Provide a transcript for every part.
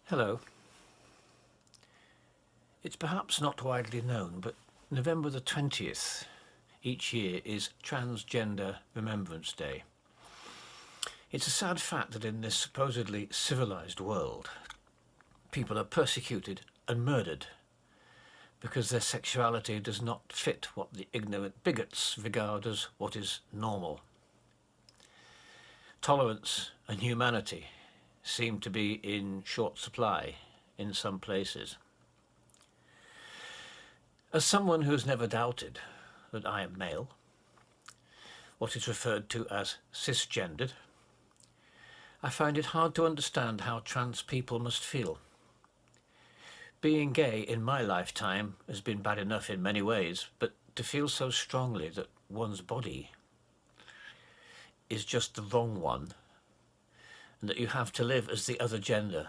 Hello. It's perhaps not widely known, but November the 20th each year is Transgender Remembrance Day. It's a sad fact that in this supposedly civilized world, people are persecuted and murdered because their sexuality does not fit what the ignorant bigots regard as what is normal. Tolerance and humanity seem to be in short supply in some places. As someone who has never doubted that I am male, what is referred to as cisgendered, I find it hard to understand how trans people must feel. Being gay in my lifetime has been bad enough in many ways, but to feel so strongly that one's body is just the wrong one, and that you have to live as the other gender,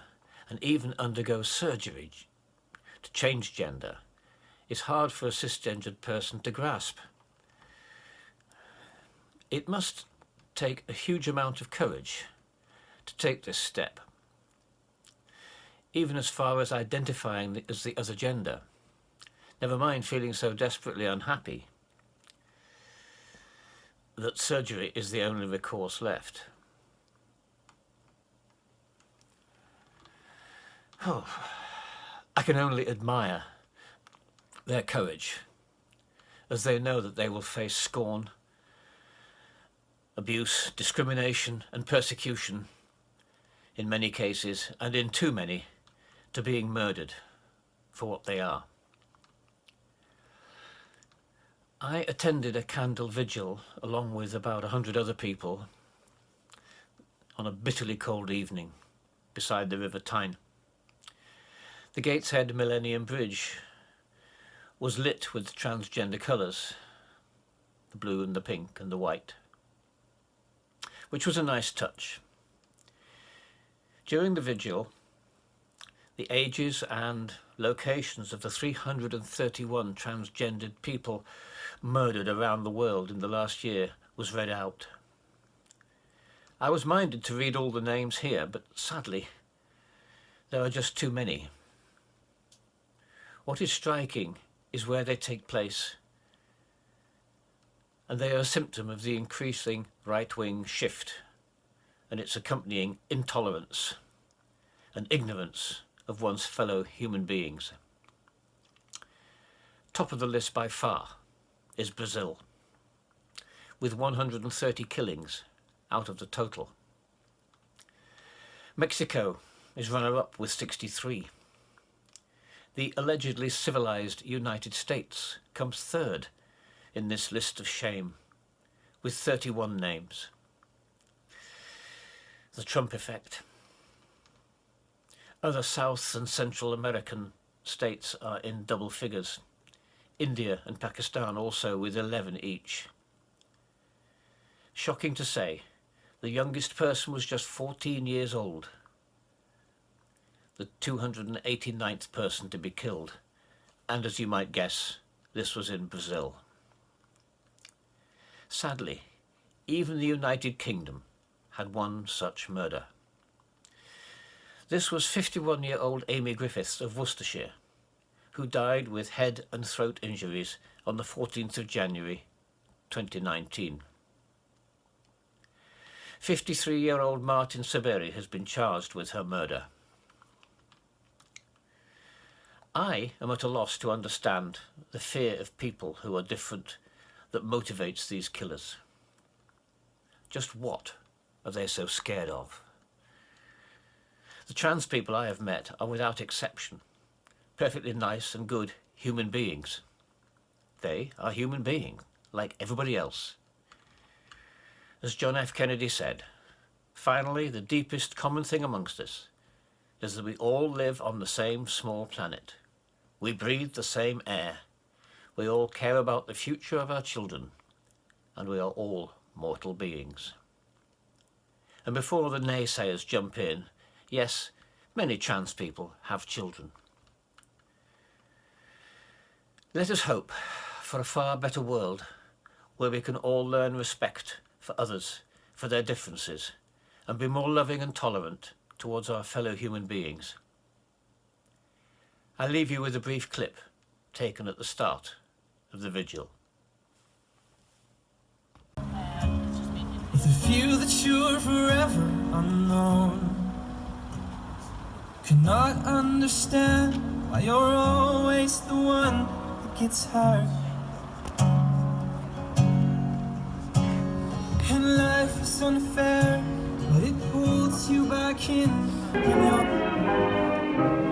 and even undergo surgery to change gender, is hard for a cisgendered person to grasp. It must take a huge amount of courage to take this step, even as far as identifying as the other gender, never mind feeling so desperately unhappy that surgery is the only recourse left. Oh, I can only admire their courage, as they know that they will face scorn, abuse, discrimination and persecution in many cases, and in too many, to being murdered for what they are. I attended a candle vigil along with about 100 other people on a bitterly cold evening beside the River Tyne. The Gateshead Millennium Bridge was lit with transgender colours, the blue and the pink and the white, which was a nice touch. During the vigil, the ages and locations of the 331 transgendered people murdered around the world in the last year was read out. I was minded to read all the names here, but sadly, there are just too many. What is striking is where they take place, and they are a symptom of the increasing right-wing shift and its accompanying intolerance and ignorance of one's fellow human beings. Top of the list by far is Brazil, with 130 killings out of the total. Mexico is runner-up with 63. The allegedly civilized United States comes third in this list of shame, with 31 names. The Trump effect. Other South and Central American states are in double figures. India and Pakistan also with 11 each. Shocking to say, the youngest person was just 14 years old. The 289th person to be killed, and as you might guess, this was in Brazil. Sadly, even the United Kingdom had one such murder. This was 51-year-old Amy Griffiths of Worcestershire, who died with head and throat injuries on the 14th of January 2019. 53-year-old Martin Saberi has been charged with her murder. I am at a loss to understand the fear of people who are different that motivates these killers. Just what are they so scared of? The trans people I have met are without exception perfectly nice and good human beings. They are human beings, like everybody else. As John F. Kennedy said, finally, the deepest common thing amongst us is that we all live on the same small planet. We breathe the same air. We all care about the future of our children, and we are all mortal beings. And before the naysayers jump in, yes, many trans people have children. Let us hope for a far better world where we can all learn respect for others, for their differences, and be more loving and tolerant towards our fellow human beings. I leave you with a brief clip taken at the start of the vigil. With a few that you're forever unknown, cannot understand why you're always the one that gets hurt. And life is unfair, but it pulls you back in when you're